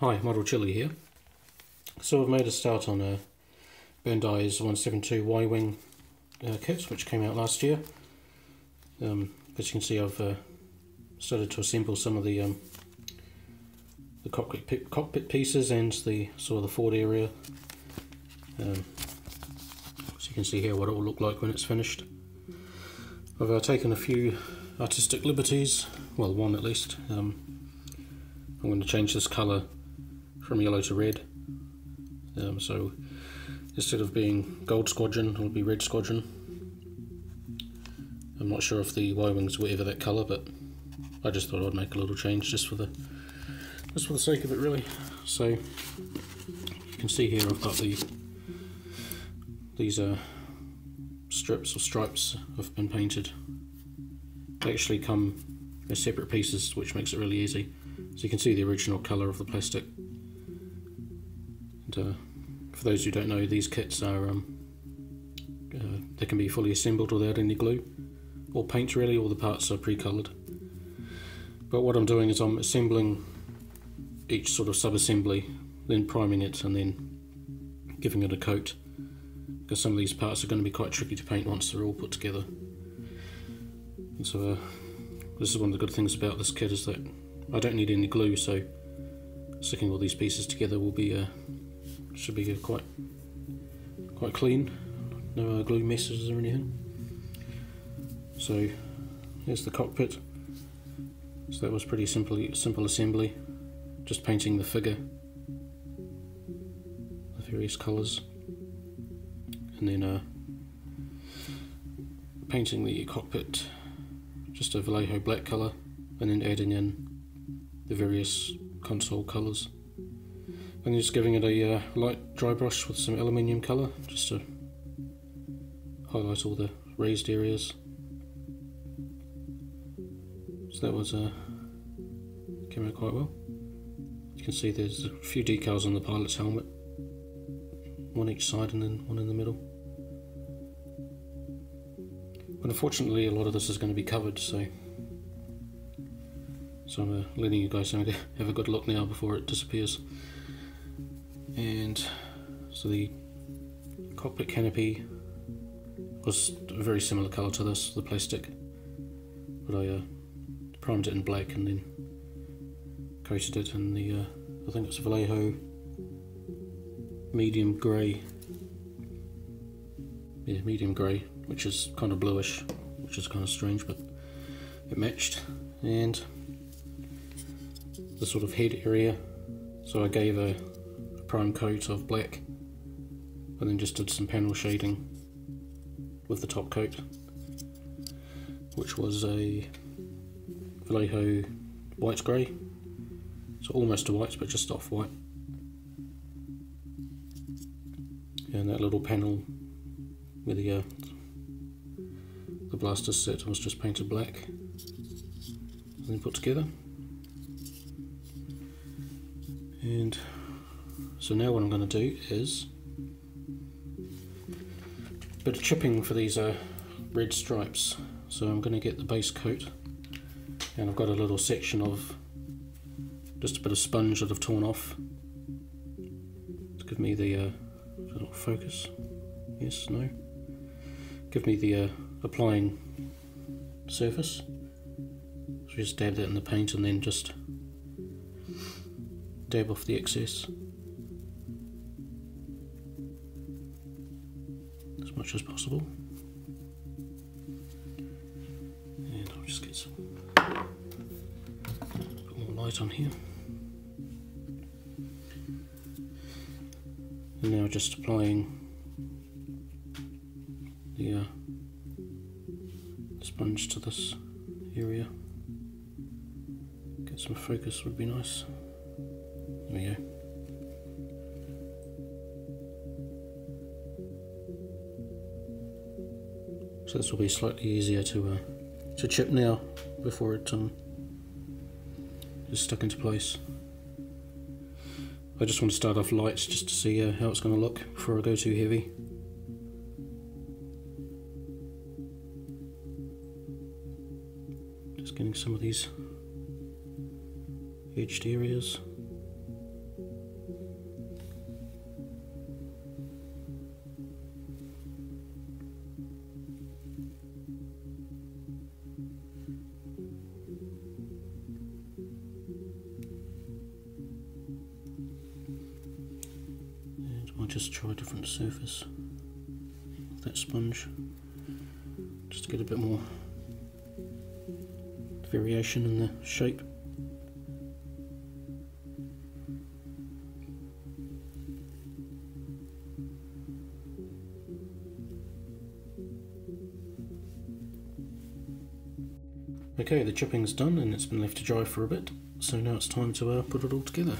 Hi, Model Chili here. So I've made a start on Bandai's 172 Y-Wing kit, which came out last year. As you can see, I've started to assemble some of the cockpit pieces and the sort of the forward area. So you can see here what it will look like when it's finished. I've taken a few artistic liberties, well, one at least. I'm going to change this colour from yellow to red. So instead of being gold squadron, it'll be red squadron. I'm not sure if the Y-Wings were ever that colour, but I just thought I'd make a little change just for the sake of it, really. So you can see here I've got these strips or stripes have been painted. They actually come as separate pieces, which makes it really easy. So you can see the original colour of the plastic. And for those who don't know, these kits are they can be fully assembled without any glue or paint, really. All the parts are pre-coloured. But what I'm doing is I'm assembling each sort of sub-assembly, then priming it and then giving it a coat, because some of these parts are going to be quite tricky to paint once they're all put together. And so this is one of the good things about this kit, is that I don't need any glue, so sticking all these pieces together will be should be quite clean, no glue messes or anything. So here's the cockpit. So that was pretty simple assembly, just painting the figure, the various colours, and then painting the cockpit just a Vallejo black colour, and then adding in the various console colours, and just giving it a light dry brush with some aluminium colour just to highlight all the raised areas. So that was came out quite well. You can see there's a few decals on the pilot's helmet, one each side and then one in the middle. But unfortunately a lot of this is going to be covered, so I'm letting you guys have a good look now before it disappears. And so the cockpit canopy was a very similar colour to this, the plastic, but I primed it in black and then coated it in the I think it's Vallejo medium grey. Yeah, medium grey, which is kind of bluish, which is kind of strange, but it matched. And the sort of head area, so I gave a prime coat of black and then just did some panel shading with the top coat, which was a Vallejo white grey, so almost a white but just off white. And that little panel where the blaster set was just painted black and then put together. And so now what I'm going to do is a bit of chipping for these red stripes. So I'm going to get the base coat, and I've got a little section of just a bit of sponge that I've torn off to give me the little focus. Yes, no. Give me the applying surface. So just dab that in the paint and then just dab off the excess as much as possible. And I'll just get some more light on here. And now just applying the sponge to this area. Get some focus would be nice. There we go. So this will be slightly easier to chip now before it is stuck into place. I just want to start off light just to see how it's going to look before I go too heavy. Just getting some of these edged areas. just try a different surface with that sponge, just to get a bit more variation in the shape. Okay, the chipping's done and it's been left to dry for a bit, so now it's time to put it all together.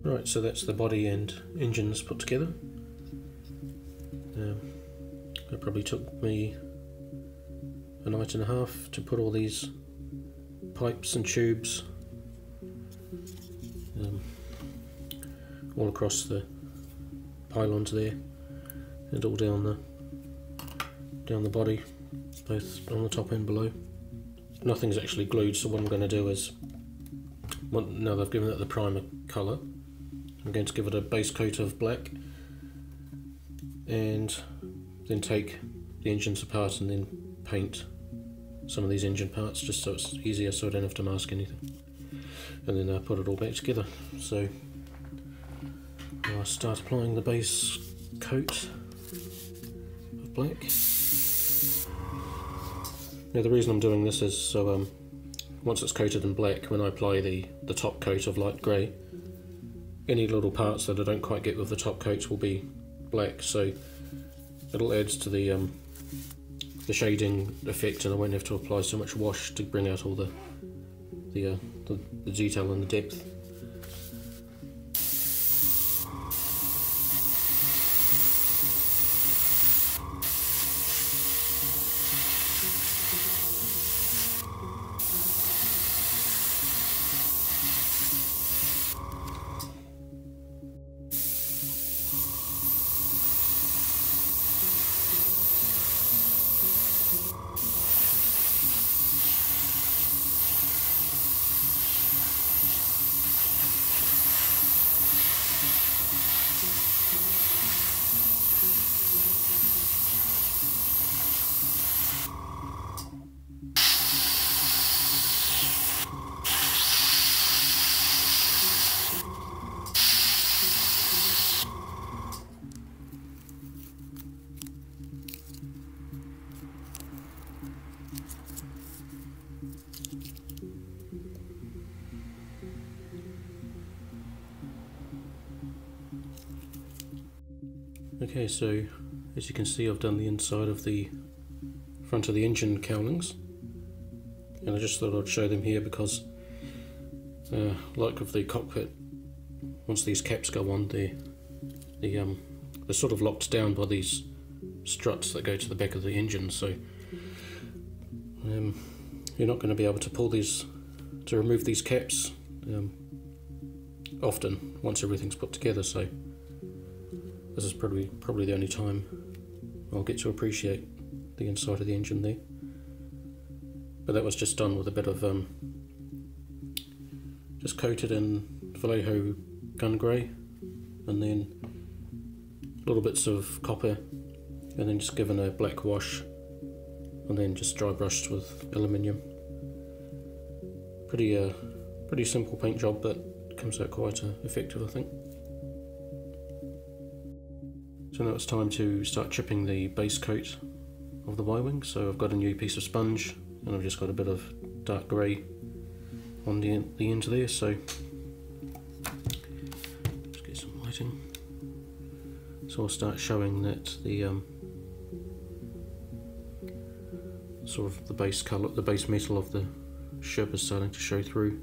Right, so that's the body and engines put together. It probably took me a night and a half to put all these pipes and tubes all across the pylons there, and all down the body, both on the top and below. Nothing's actually glued, so what I'm going to do is, now that I've given it the primer colour, I'm going to give it a base coat of black and then take the engines apart and then paint some of these engine parts just so it's easier, so I don't have to mask anything, and then put it all back together. So I'll start applying the base coat of black. Now the reason I'm doing this is so once it's coated in black, when I apply the top coat of light grey, any little parts that I don't quite get with the top coat will be black, so it'll add to the shading effect, and I won't have to apply so much wash to bring out all the detail and the depth. Okay, so as you can see, I've done the inside of the front of the engine cowlings, and I just thought I'd show them here because, like of the cockpit, once these caps go on, they're sort of locked down by these struts that go to the back of the engine, so you're not going to be able to pull these, to remove these caps often once everything's put together, so this is probably the only time I'll get to appreciate the inside of the engine there. But that was just done with a bit of just coated in Vallejo gun grey, and then little bits of copper, and then just given a black wash, and then just dry brushed with aluminium. Pretty simple paint job, but comes out quite effective, I think. So now it's time to start chipping the base coat of the Y-wing. So I've got a new piece of sponge, and I've just got a bit of dark grey on the end there, so let's get some lighting. So I'll start showing that the sort of the base colour, the base metal of the ship is starting to show through.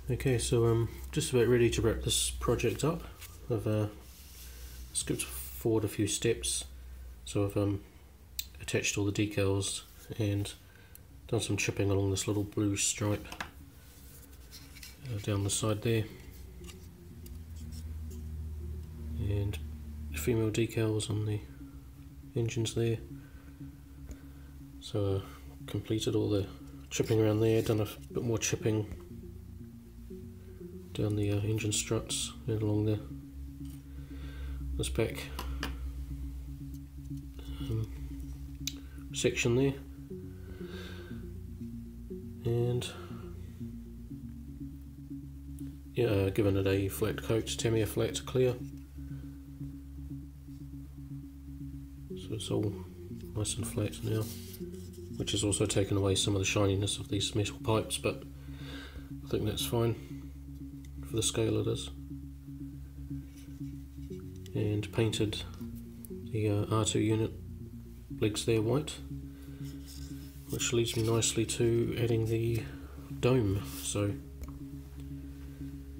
Okay, so I'm just about ready to wrap this project up. I've skipped forward a few steps, so I've attached all the decals and done some chipping along this little blue stripe down the side there, and female decals on the engines there. So I completed all the chipping around there, done a bit more chipping down the engine struts and along this back section there, and yeah, given it a flat coat, Tamiya flat clear, so it's all nice and flat now, which has also taken away some of the shininess of these metal pipes, but I think that's fine for the scale it is. And painted the R2 unit legs there white, which leads me nicely to adding the dome. So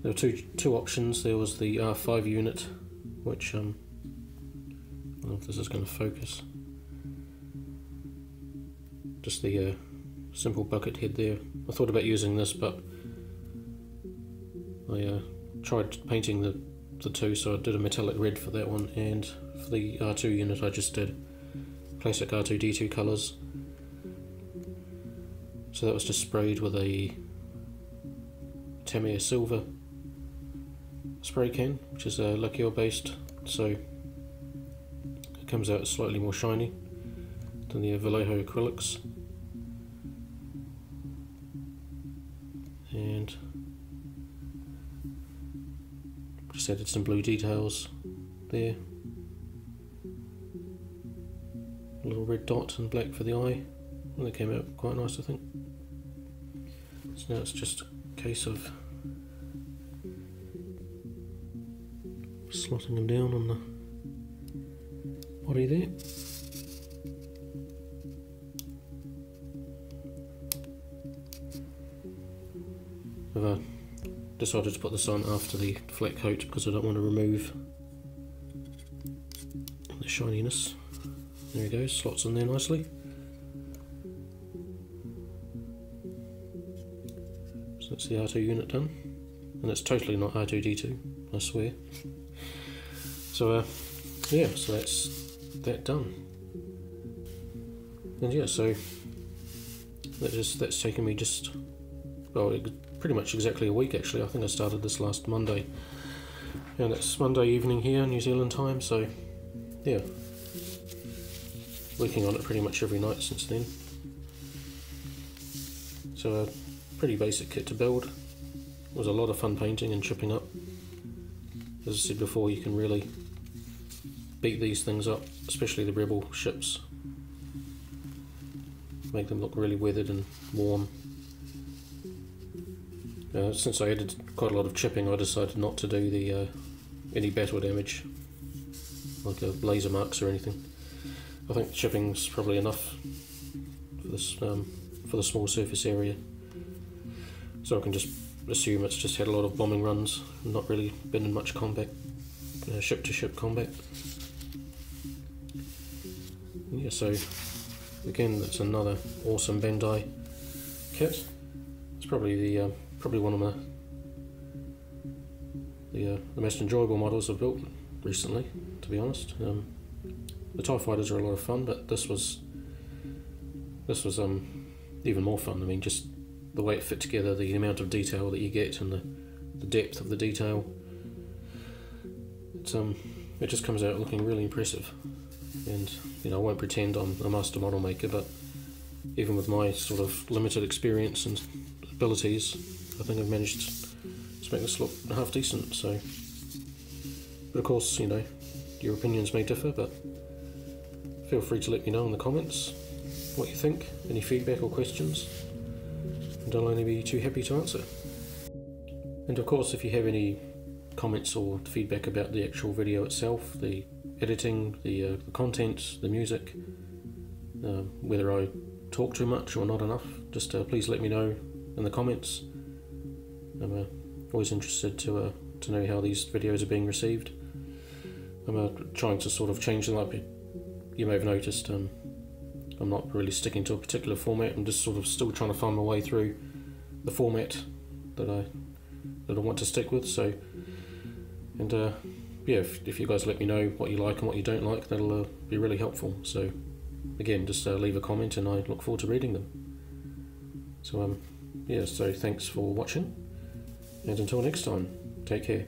there were two options. There was the R5 unit, which I don't know if this is going to focus, just the simple bucket head there. I thought about using this, but I tried painting the two, so I did a metallic red for that one, and for the R2 unit I just did classic R2D2 colours. So that was just sprayed with a Tamiya silver spray can, which is lacquer based, so it comes out slightly more shiny than the Vallejo acrylics. And just added some blue details there, a little red dot and black for the eye, and they came out quite nice, I think. So now it's just a case of slotting them down on body there. I've decided to put this on after the flat coat because I don't want to remove the shininess. There he goes, slots in there nicely. So that's the R2 unit done, and it's totally not R2-D2, I swear. So yeah, so that's that done. And yeah, so that's taken me just, well, pretty much exactly a week actually. I think I started this last Monday, and it's Monday evening here, New Zealand time, so yeah, working on it pretty much every night since then. So a pretty basic kit to build. It was a lot of fun painting and chipping up. As I said before, you can really beat these things up, especially the rebel ships. Make them look really weathered and warm. Since I added quite a lot of chipping, I decided not to do the any battle damage, like laser marks or anything. I think chipping's probably enough for this for the small surface area. So I can just assume it's just had a lot of bombing runs, and not really been in much combat, ship-to-ship combat. Yeah, so again, that's another awesome Bandai kit. It's probably the probably one of the most enjoyable models I've built recently, to be honest. The TIE fighters are a lot of fun, but this was even more fun. I mean, just the way it fit together, the amount of detail that you get, and the depth of the detail. It just comes out looking really impressive. And you know, I won't pretend I'm a master model maker, but even with my sort of limited experience and abilities, I think I've managed to make this look half decent. So, but of course, you know, your opinions may differ, but feel free to let me know in the comments what you think, any feedback or questions, and I'll only be too happy to answer. And of course, if you have any comments or feedback about the actual video itself, the editing, the content, the music, whether I talk too much or not enough, just please let me know in the comments. I'm always interested to know how these videos are being received. I'm trying to sort of change them up. You may have noticed I'm not really sticking to a particular format. I'm just sort of still trying to find my way through the format that I want to stick with. So, and yeah, if you guys let me know what you like and what you don't like, that'll be really helpful. So again, just leave a comment and I look forward to reading them. So yeah, so thanks for watching, and until next time, take care.